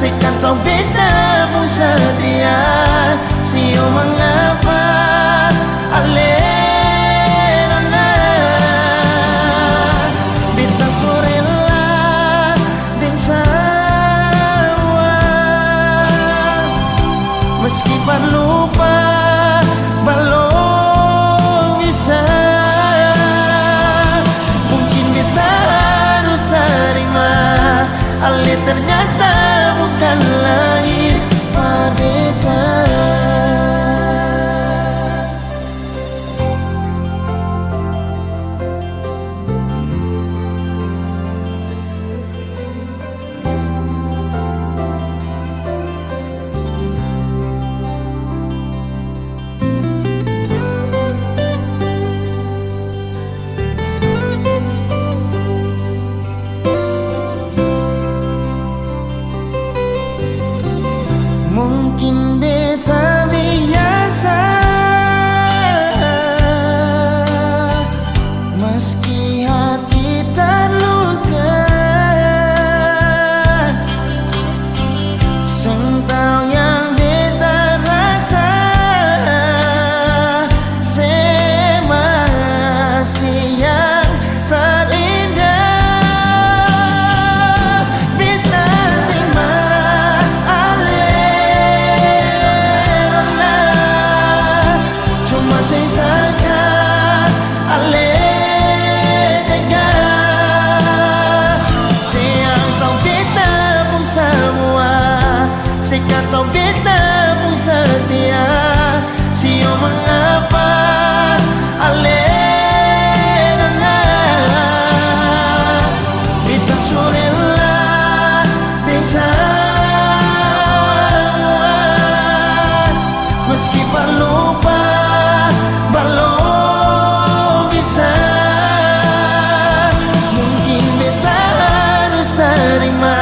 Sekanto beta pun setia. Sio mengapa alena beta sorella dan sawa. Meski lupa belum bisa. Mungkin beta harus terima Ale ternyata bukan lahir beta. Mungkin beta biasa, meski hati terluka. Sentau yang beta rasa, semasih yang terindah. Beta simpan Sekanto beta pun setia. Sio mengapa alena beta sorella desa. Meski lupa belum bisa. Mungkin beta harus terima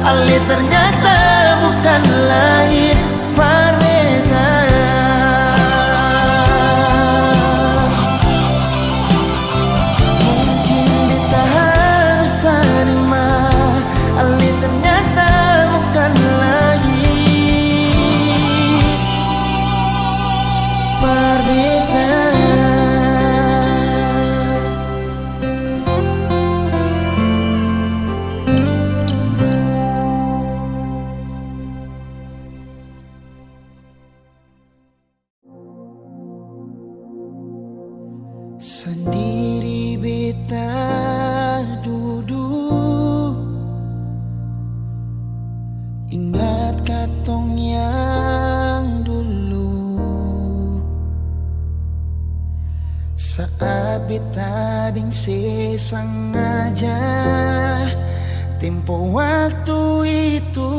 Ale ternyata bukan lahir beta. Mungkin beta harus terima Ale ternyata bukan lahir beta. Sendiri beta duduk, ingat katong yang dulu. Saat beta ding sengaja tempo waktu itu.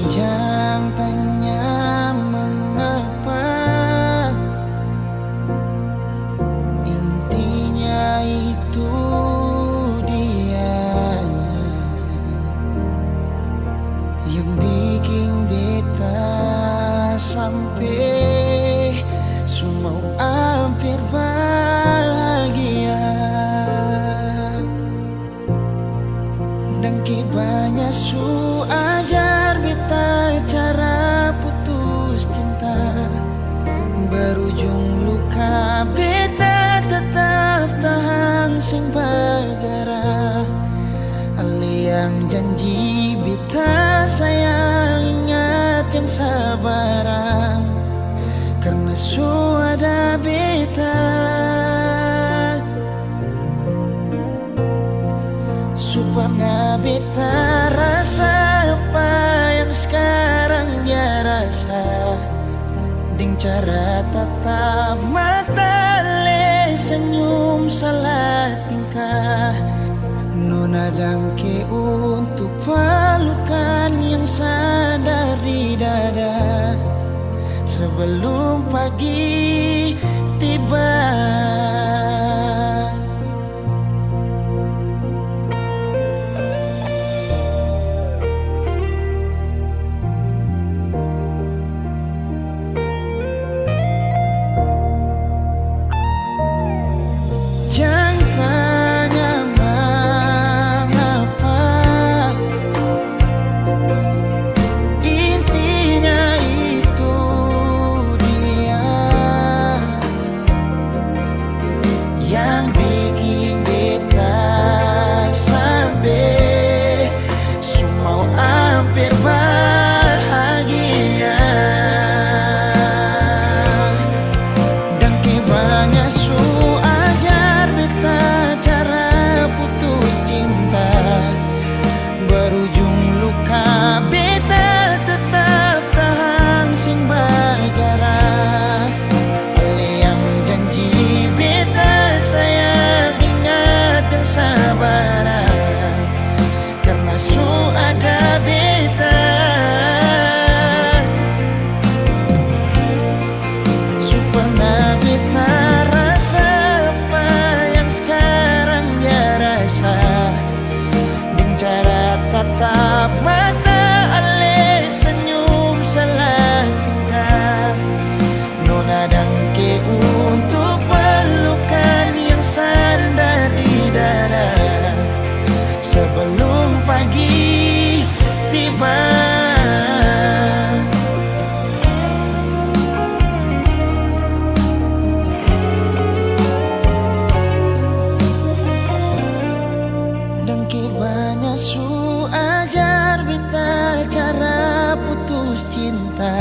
Jangan tanya mengapa, intinya itu dia yang bikin beta sampai semua hampir bahagia. Dan banyak su ajar beta cara putus cinta. Berujung luka beta tetap tahan sing bagara. Ale yang janji beta sayang ingat yang sabarang. Karena su ada beta, supaya beta rasa apa yang sekarang dia rasa. Ding cara tatap mata le senyum salah tingkah. Nona dangke untuk pelukan yang sadar di dada. Sebelum pagi tiba, Berujung luka beta tetap tahan sing bagara. Yang janji beta sayang ingat yang sabar. Karena su ada beta, su pernah beta rasa apa yang sekarang dia rasa. Dengan cara tatap mata ale senyum salah tingkah. Nona dangke untuk pelukan yang sandar di dada. Sebelum pagi tiba, dengki banyak su ajar beta cara putus cinta.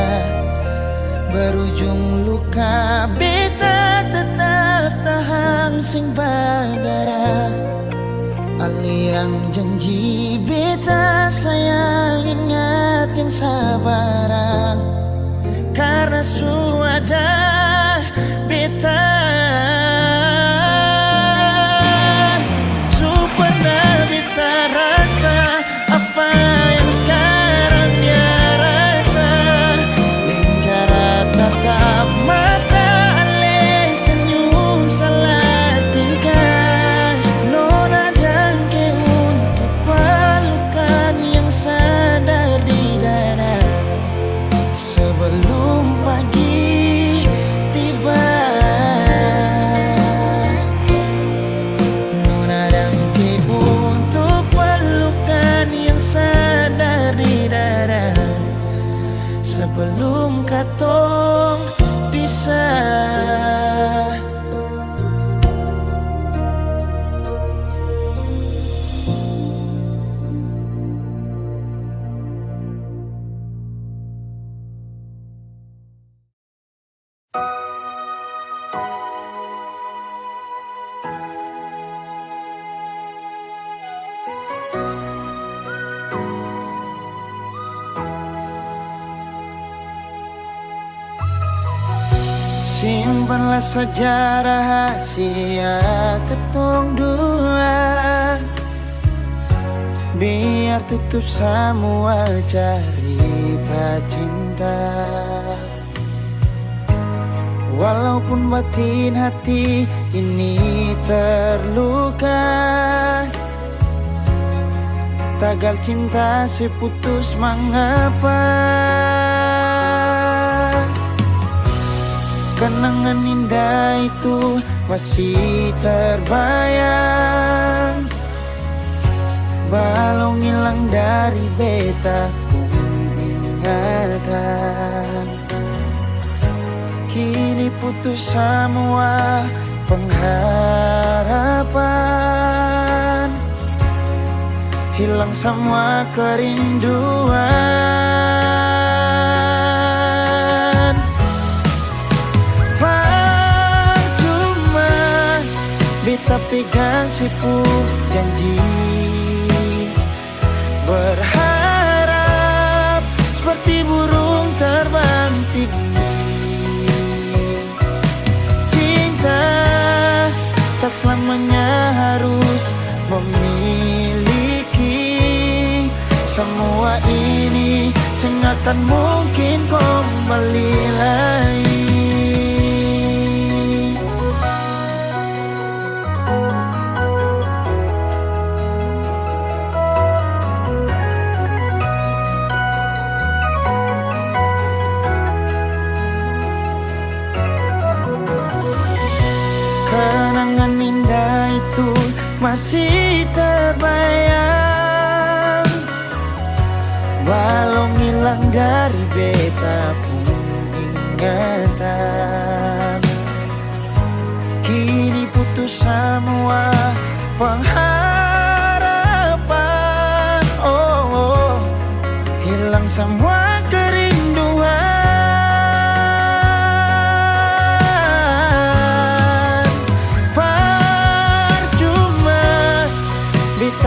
Berujung luka beta tetap tahan sing bagara. Ali yang janji beta sayang ingat yang sabar. Karena su ada beta, su pernah beta rasa apa yang sekarang dia rasa. Dengan cara tatap mata ale senyum salah tingkah. Nona dangke untuk pelukan yang sadar di dada. Sebelum pagi tiba, nona dangke untuk pelukan yang sadar di dada. Sebelum katong pisah. Simpanlah saja rahasia ketong dua. Biar tutup semua cerita cinta. Walaupun batin hati ini terluka. Tagal cinta seputus mengapa. Kenangan indah itu masih terbayang. Balong hilang dari beta pun ingatan. Kini putus semua pengharapan. Hilang semua kerinduan. Beta pegang sipu janji. Berharap seperti burung terbang tinggi. Cinta tak selamanya harus memiliki. Semua ini sengakan mungkin kembali lagi. Kenangan indah itu masih terbayang. Balong hilang dari beta pun ingatan. Kini putus semua pengharapan. Oh, hilang semua kerinduan.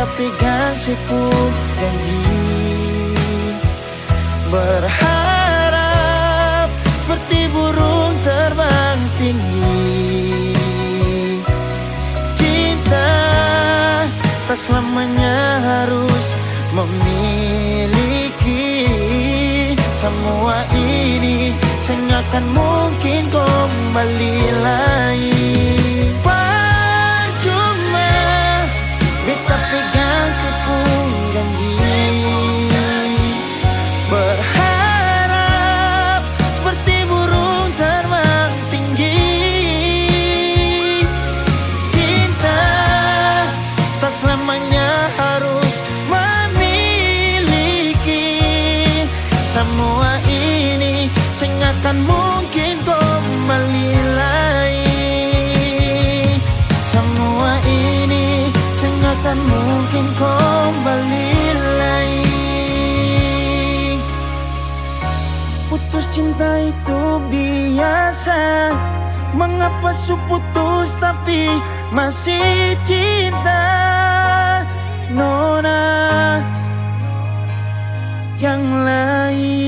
beta pegang sepuluh janji, berharap seperti burung terbang tinggi. Cinta tak selamanya harus memiliki. Semua ini sengakan mungkin kembali lagi. Percuma beta pegang sepuluh janji, berharap seperti burung terbang tinggi. Cinta tak selamanya harus memiliki. Semua ini sengakan mungkin kembali lagi. Semua ini sengakan mungkin kembali lagi. Putus cinta itu biasa, mengapa su putus tapi masih cinta? Nona yang lain.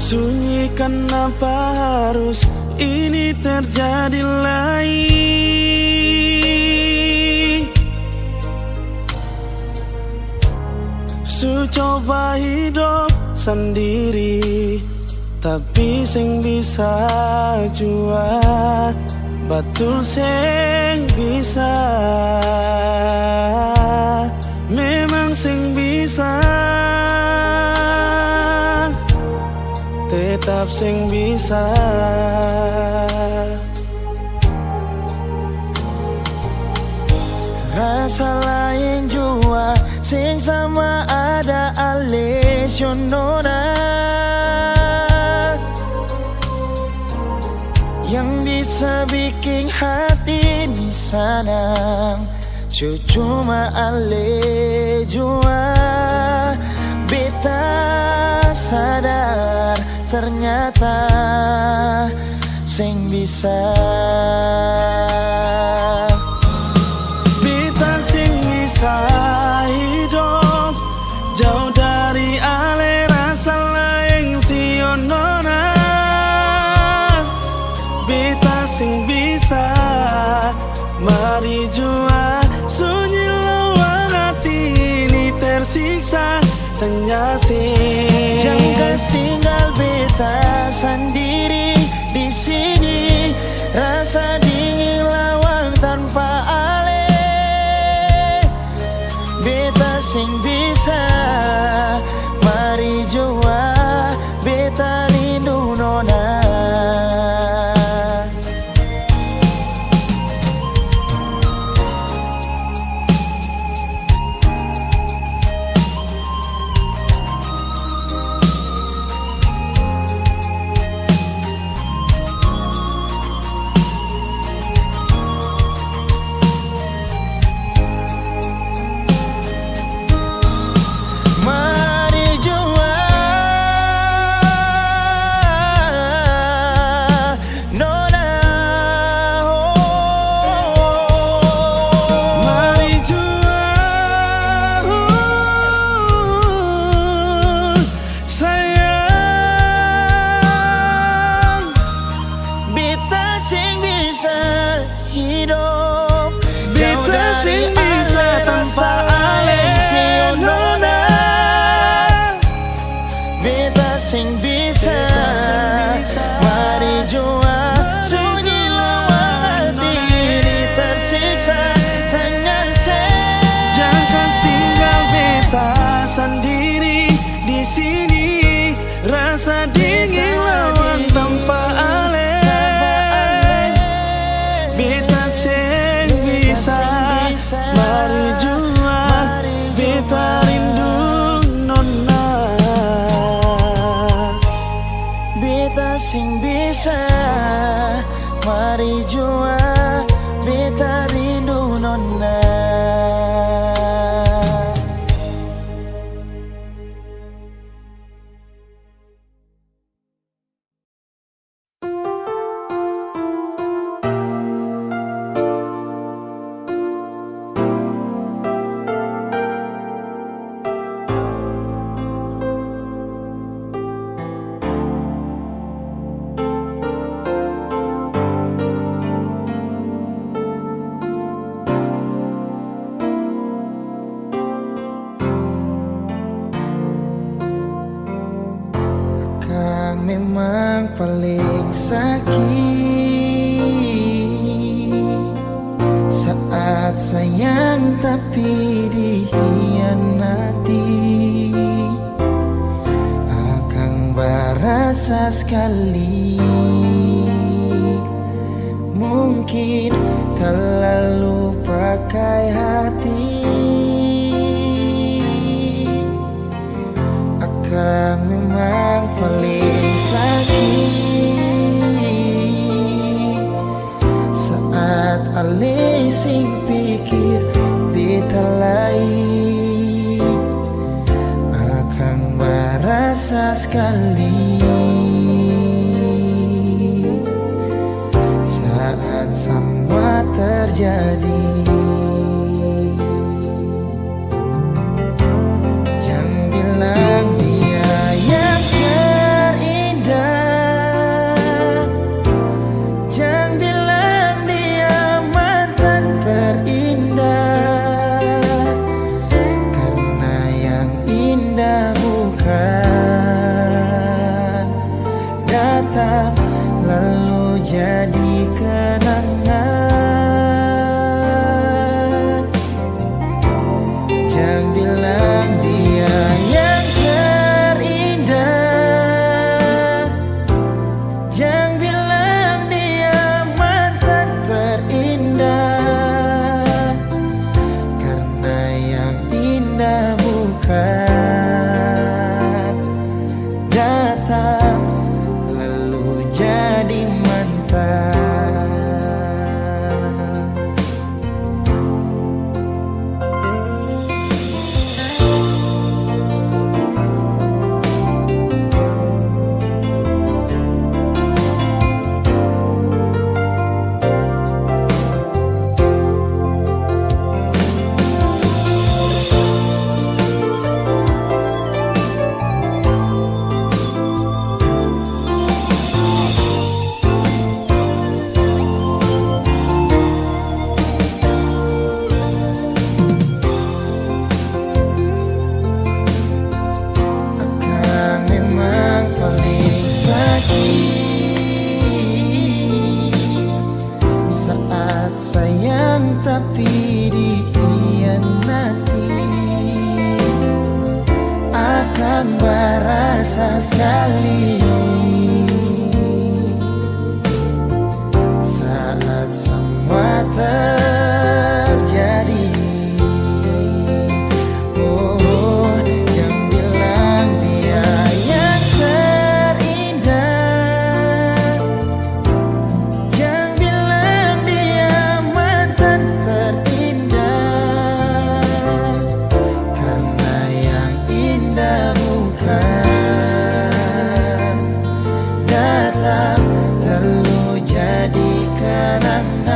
Sunyi, kenapa harus ini terjadi lagi? Su coba hidup sendiri, tapi sing bisa jua, betul sing bisa. Memang sing bisa, tetap sing bisa. Rasa lain jua sing sama ada alisyon nona, yang bisa bikin hati ini senang. Cuma ale jua beta sadar ternyata sing bisa. Beta sing bisa hidup jauh dari ale rasa lain si nona. Beta sing bisa mari jua sunyi lawang hati ini tersiksa. Tanya sih, jangan tinggal beta sendiri di sini. Rasa dingin lawan tanpa ale. Beta sing bisa, mari jua beta rindu nona. Sing bisa, mari jua sunyi lawang hati ini tersiksa. Tanya saya, jangan tinggal beta sendiri di sini. Rasa dingin lawan tanpa ale. Beta sing bisa, mari jua memang paling sakit saat sayang tapi dikhianati. Akang berasa sekali, mungkin terlalu pakai hati. Akang memang paling sakit saat ale sing pikir beta lain. Akang berasa sekali saat semua terjadi. Jangan bilang dia yang terindah, jangan bilang dia mantan terindah, karena yang indah bukan datang lalu jadi kenangan. Jangan bilang dia yang terindah, jangan bilang dia mantan terindah, karena yang indah bukan datang lalu jadi mantan. Akang memang paling sakit saat sayang tapi dikhianati. Akang berasa sekali saat semua terjadi. Oh, jangan bilang dia yang terindah, jangan bilang dia mantan terindah, karena yang indah bukan datang lalu jadi kenangan.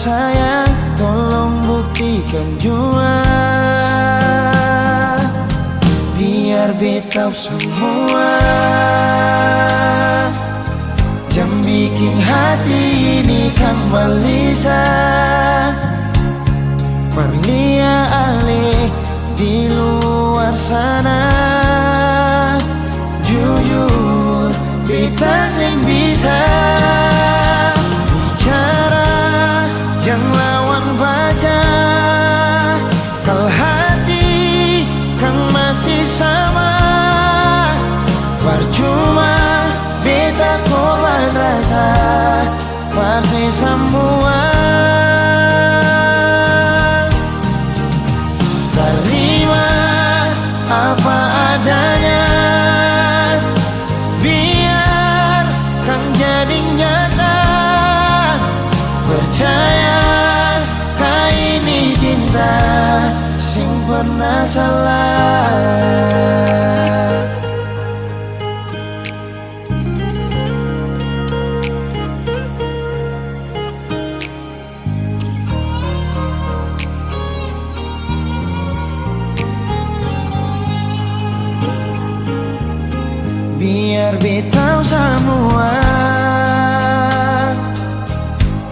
sayang, tolong buktikan jua, biar beta semua. Jangan bikin hati ini kan balisa, perlia ale di luar sana. Jujur beta sing bisa bicara, jangan lawan baca. Kalau hati kan masih sama, percuma beta korban rasa pasti semua. Terima apa adanya, biar kan jadi nyata. Percaya kau ini cinta sing pernah salah. Biar beta semua,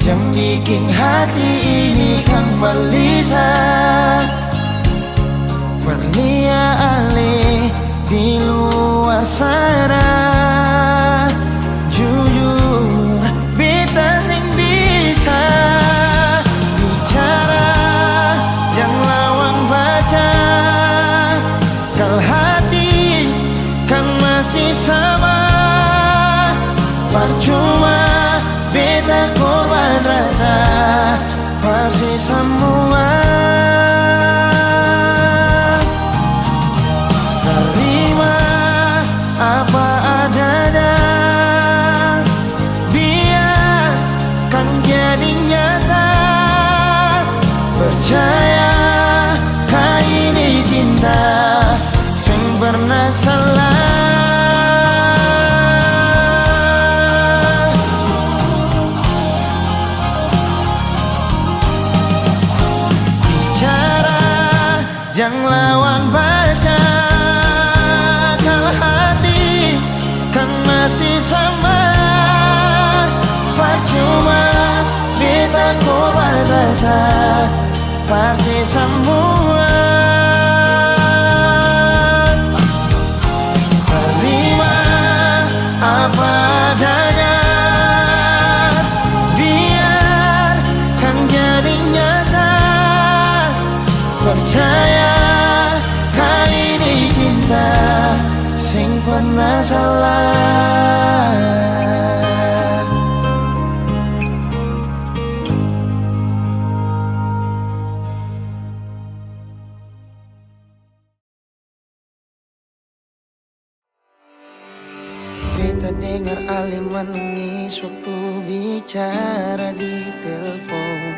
jangan bikin hati ini kan balisa, perlia ale di luar sana. Jujur beta sing bisa bicara, jangan lawan baca. Kalau hati kan masih sama, percuma beta korban rasa pasti semua. Terima apa adanya, biar kan jadi nyata. Percaya kau ini cinta sing pernah salah. Jangan lawan baca, kalau hati kan masih sama. Percuma beta korban rasa pasti semua. Terima apa adanya, biar kan jadi nyata. Percaya kau ini cinta sing pernah salah. Beta dengar Ale menangis waktu bicara di telepon.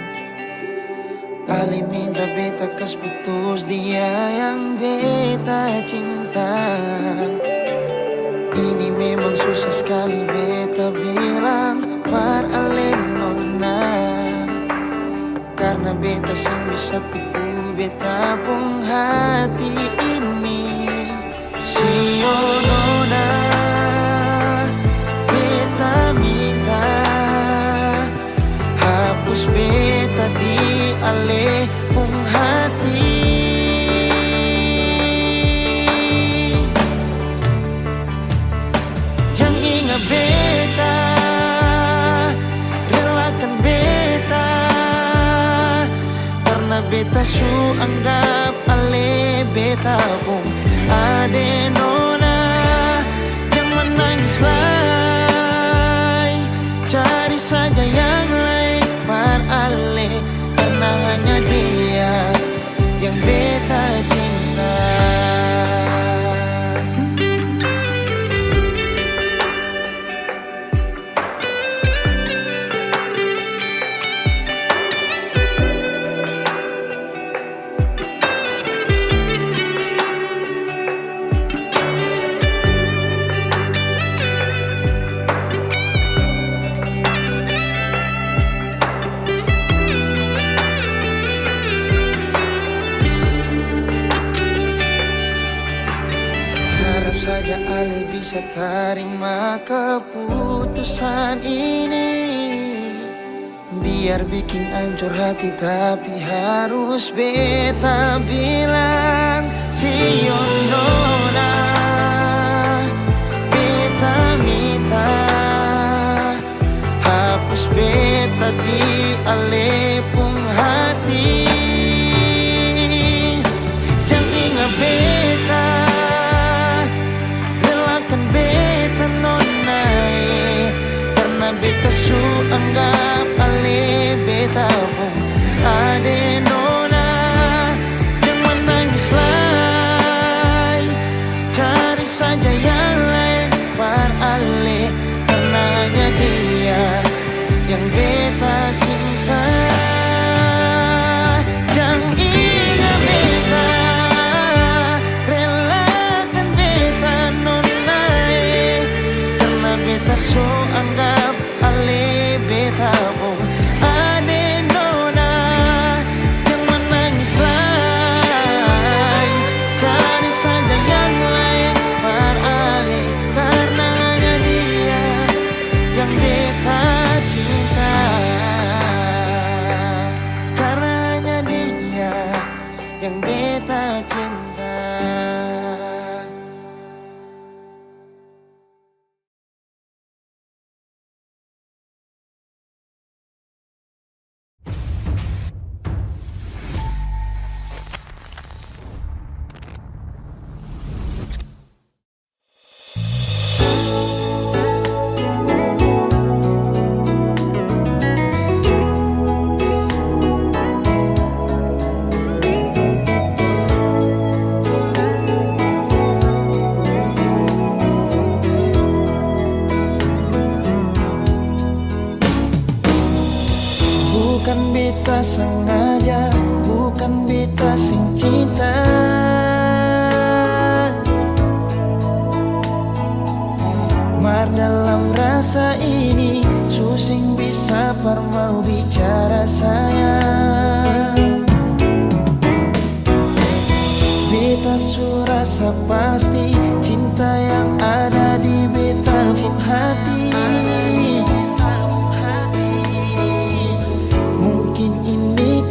Ale minta beta kas putus dia yang beta cinta. Ini memang susah sekali beta bilang par Ale nona, karena beta sing bisa tipu beta pun hati ini. Sio nona, beta minta hapus beta di Ale pung hati. Jangan ingat beta, relakan beta, karena beta su anggap Ale beta pung ade nona. Jangan menangis lagi, cari saja yang lain par Ale, karena hanya dia yang beta cinta. saja Ale bisa terima keputusan ini. Biar bikin hancur hati tapi harus beta bilang see you nona. Beta minta hapus beta di Ale pung hati. Jangan ingat beta, relakan beta nona, karena beta su anggap Ale beta pun ade nona. Jangan nangis lagi, cari saja yang lain par Ale, karena hanya dia yang beta cinta. Jangan ingat beta, relakan beta nona, karena beta so anggap Ale beta pun ade nona. Jangan nangis lagi, cari saja yang lain par Ale, karena hanya dia yang beta cinta. Karena hanya dia yang beta cinta. Bukan beta sengaja, bukan beta sing cinta. Mar dalam rasa ini susing bisa par mau bicara sayang. Beta su rasa pasti cinta yang ada di beta pung hati.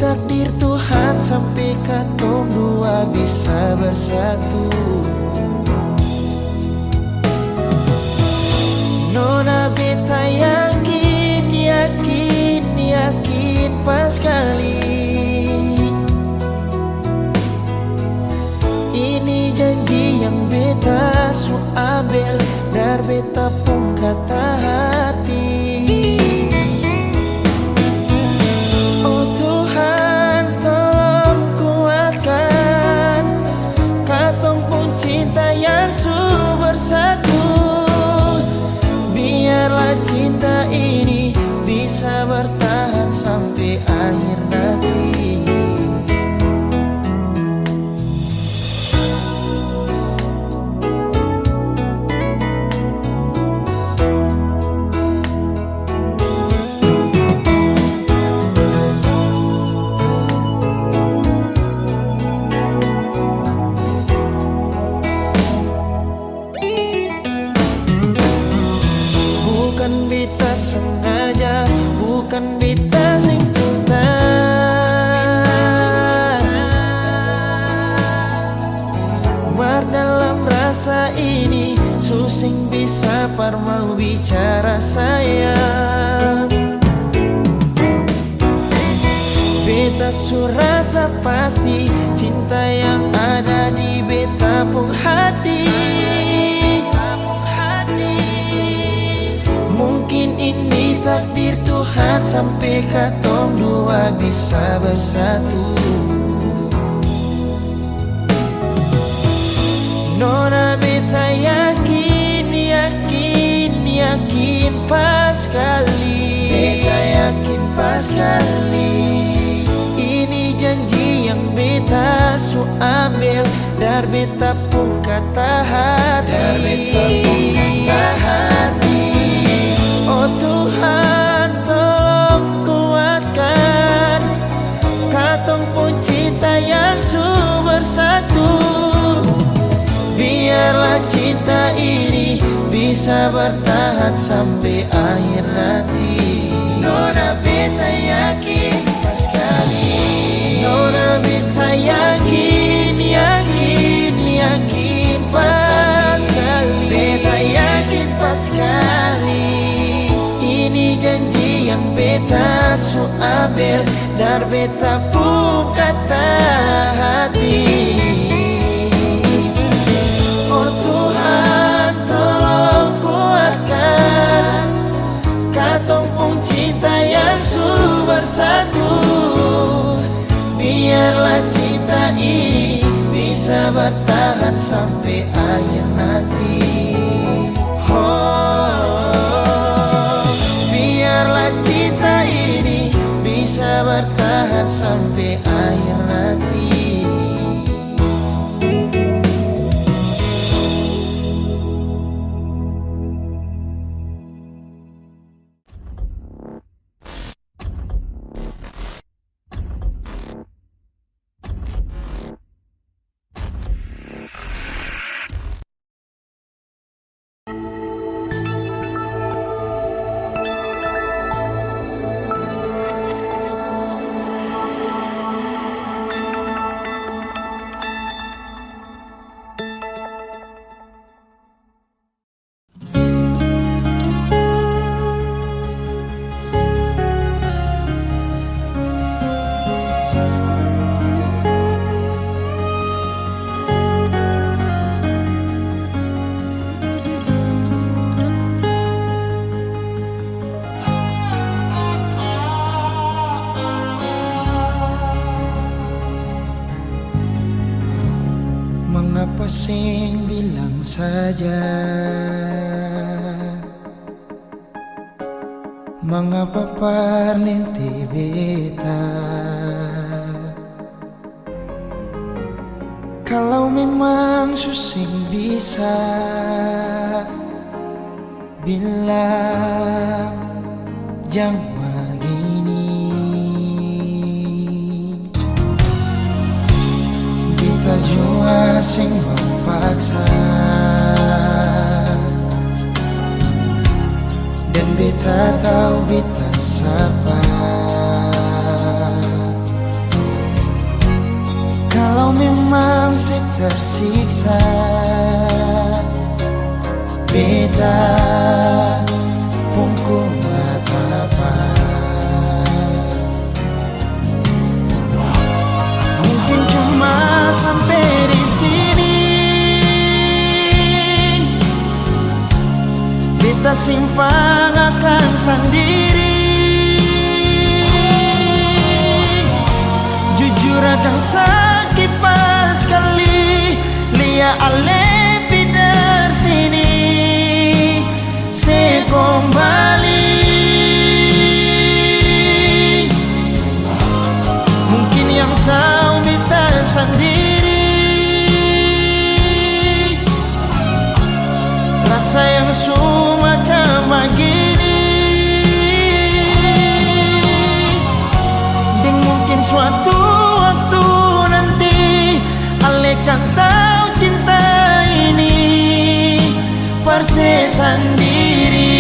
Takdir Tuhan sampai katong dua bisa bersatu. Nona beta yakin, yakin, yakin pas kali. Ini janji yang beta su ambil dari beta pun kata hati. Cinta ini bisa bertahan sampai akhir nanti. Bukan beta sengaja, bukan beta sing cinta. Mar dalam rasa ini susing bisa par mau bicara sayang. Beta su rasa pasti cinta yang ada di beta pung hati. Mungkin ini takdir Tuhan sampai katong dua bisa bersatu. Nona beta yakin, yakin, yakin pas kali. Beta yakin pas kali. Ini janji yang beta su ambil dari beta pun kata hati. Dari beta pun kata hati. Oh Tuhan tolong kuatkan katong pun cinta yang su bersatu. Biarlah cinta bisa bertahan sampai akhir nanti. Nona beta yakin pas kali, Nona beta yakin, yakin, yakin pas kali, beta yakin pas kali. Ini janji yang beta su ambil dari beta pun kata hati. Oh Tuhan tolong kuatkan katong pun cinta yang su bersatu. Biarlah cinta ini bisa bertahan sampai akhir nanti. Oh, biarlah cinta ini bisa bertahan sampai akhir nanti. Mengapa sing bilang saja, mengapa parlinti beta? Kalau memang susing bisa bilang jangan begini. Beta jua sing memaksa dan beta tahu beta siapa. Kalau memang saya tersiksa, beta pun kuat apa. Mungkin cuma sampai di sini, beta simpang akan sendiri. Jujur akan sakit pas kali lia alepi dari sini. Saya kembali, mungkin yang tahu beta sendiri. Rasa yang semacam begini, dan mungkin suatu waktu nanti Ale kan tahu cinta ini perse sendiri.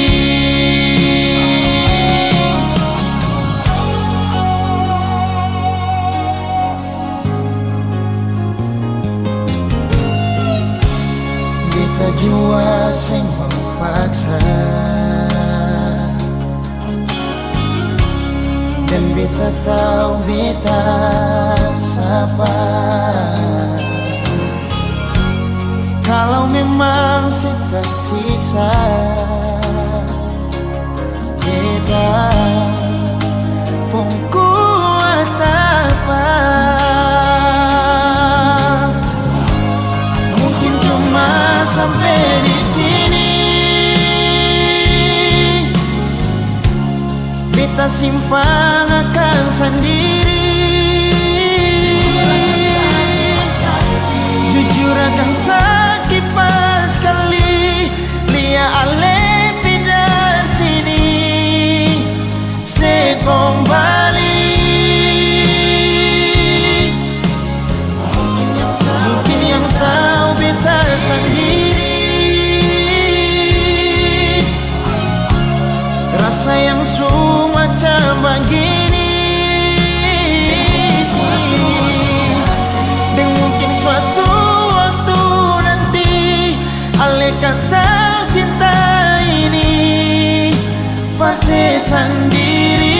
Beta jua sing memaksa dan beta tahu beta siapa. Kalau memang saya tersiksa, beta pun kuat apa. Mungkin cuma sampai di sini, beta simpang akan sendiri. Jujur akan sakit pas kali lia alepi dari sini. Saya kembali, mungkin yang tahu beta sendiri. sendiri.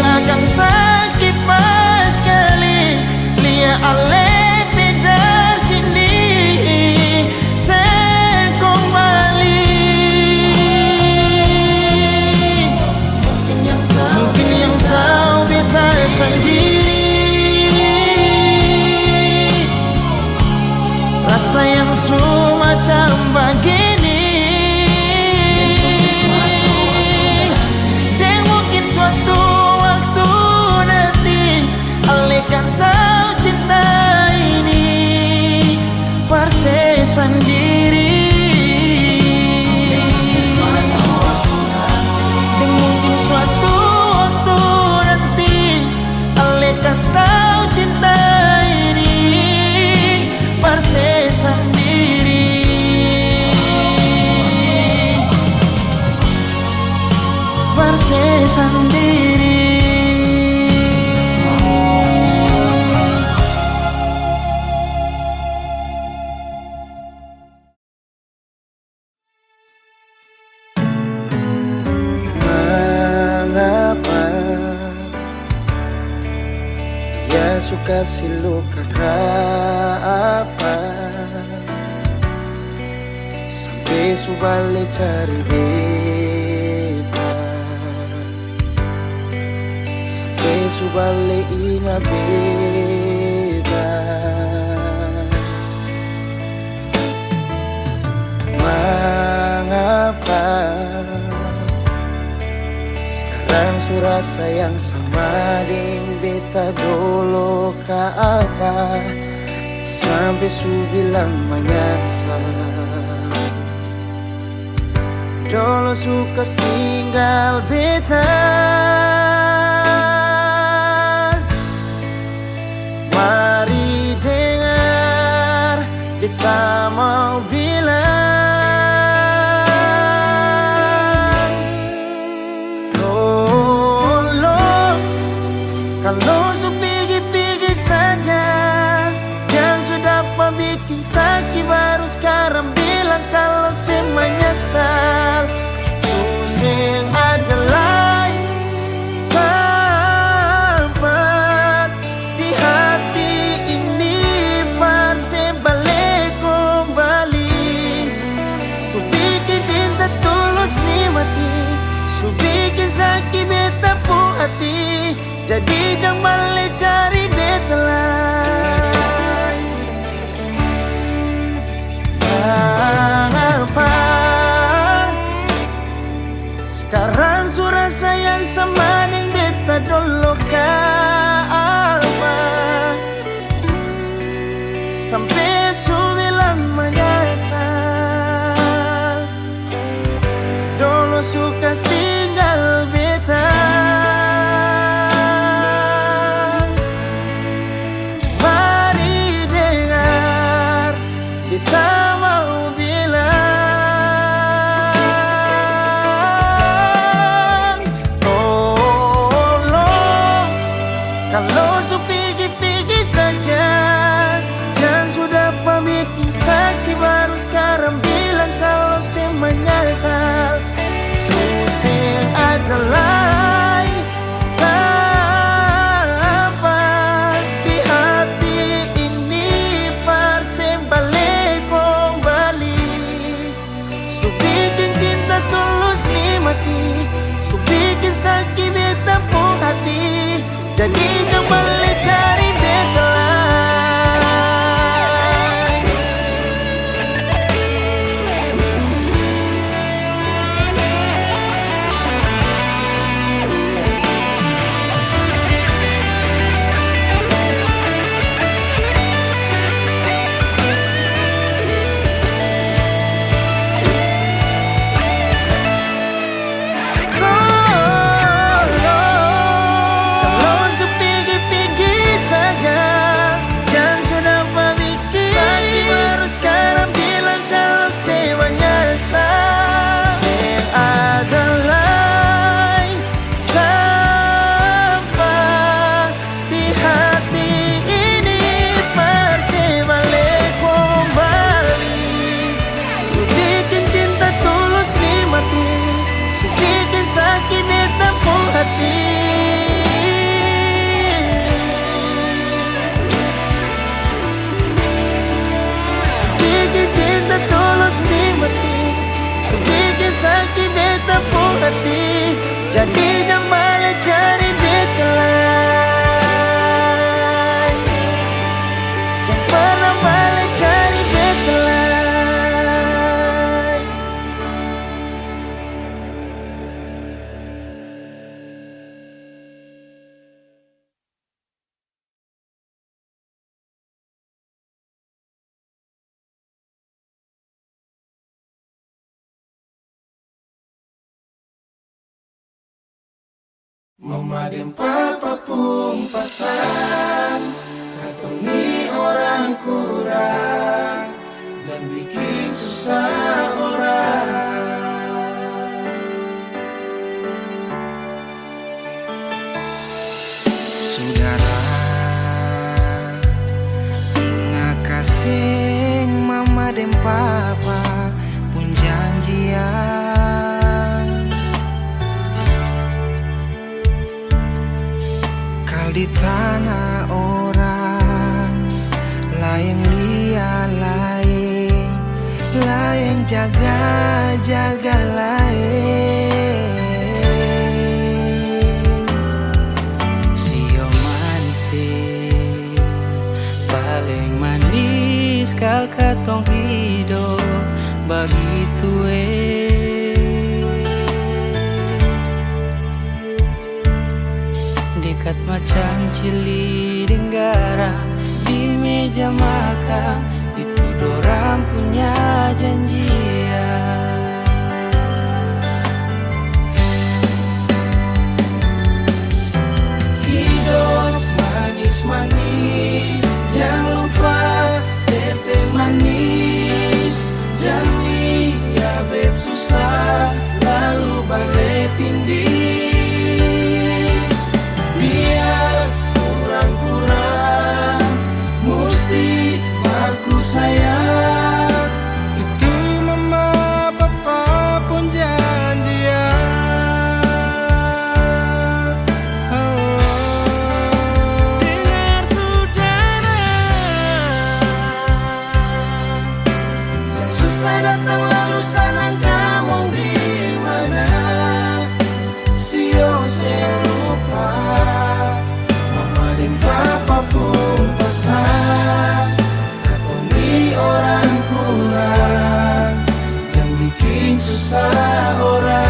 Akan sakit pas kali lia ale beda sini sekong bali. Mungkin yang tahu beta sendiri, rasa yang semacam begini. Dan mungkin suatu kan tahu cinta ini parse sendiri. Dan mungkin suatu waktu nanti ale kan tahu cinta ini parse sendiri. Parse sendiri. Suka siluka apa sampai subale cari beta, sampai subale ingat beta. Mengapa sekarang surah sayang sama ding beta dulu ke apa sampai su bilang menyesal. Dulu suka tinggal beta, mari dengar beta mau bilang. Kalau su pergi-pergi saja, yang sudah bikin sakit baru sekarang bilang kalau saya menyesal. Susah adalah tempat di hati ini parse balik kembali. Su bikin cinta tulus nikmati, su bikin sakit beta pun hati. Jadi jangan balik cari beta lain. Kenapa sekarang surah sayang sama ning beta dulu apa sampai su bilang menyesal. Dulu suka tinggal beta, kita mau bilang tolong. Kalau su pergi-pergi saja, yang sudah bikin sakit baru sekarang bilang kalau saya menyesal. Susah adalah apa di hati ini parse balik kembali. Su bikin cinta tulus nikmati, su bikin sakit beta pun hati. Jadi jangan balik cari beta lain. Bikin sakit beta pun hati, jadi jangan balik cari beta lain. Jangan pernah balik cari beta lain. Mama dan papa pun pasang, katong ni orang kurang, dan bikin susah orang. Saudara, ingat kasih mama dan papa pun janjian. Di tanah orang lain liat lain, lain jaga lain. Sio manis paling manis kal katong hidup begitu dekat macam cili denggara di meja makan, itu dorang punya janjian. Hidup manis-manis, jangan lupa tete manis. Jangan lihat bet susah, lalu balik tindih. Kurang-kurang mesti aku sayang. Itu mama papa pun janjian. Dengar saudara, jangan susah datang lalu senang kamu di mana. Sio lupa papa pun pesan, katong ni orang kurang, jangan bikin susah orang.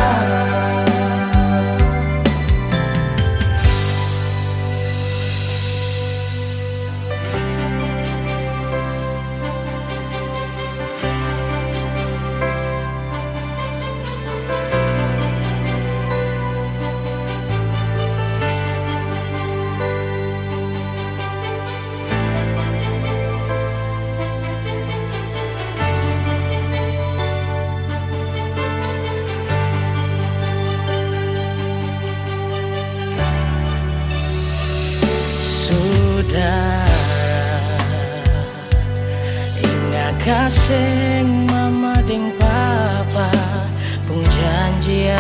Ingat kasih mama dan papa pun janjian.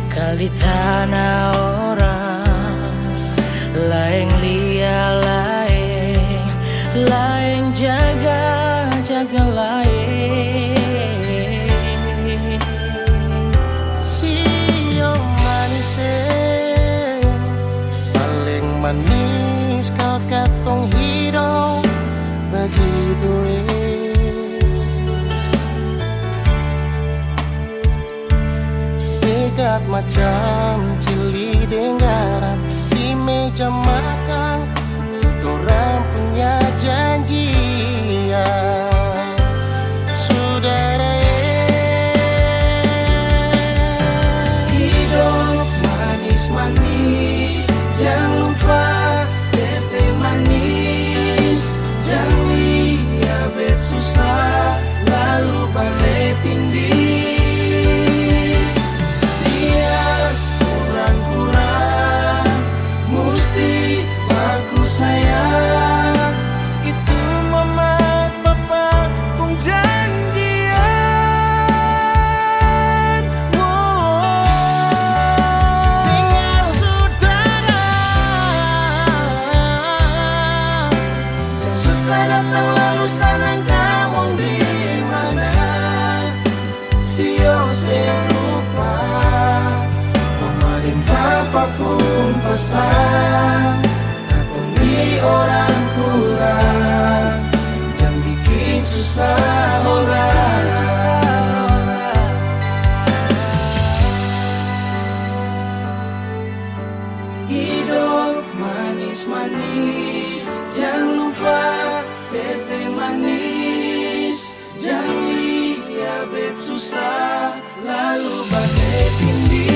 Kali tanah orang lain liat lain, lain jaga lain. Manis kal katong hidup begitu dekat macam cili denggara di meja makan, itu dorang punya janjian. Saudara, Hidup manis-manis, jangan lupa tete manis. Jangan lihat bet susah, lalu balik tindih. Lihat datang lalu sanang kamu di mana. Sio lupa mama dan papa pun pesan, atau di orang kurang jangan bikin susah orang. Hidup manis-manis, jangan lupa teh manis. Jangan lihat susah lalu bagai tindih.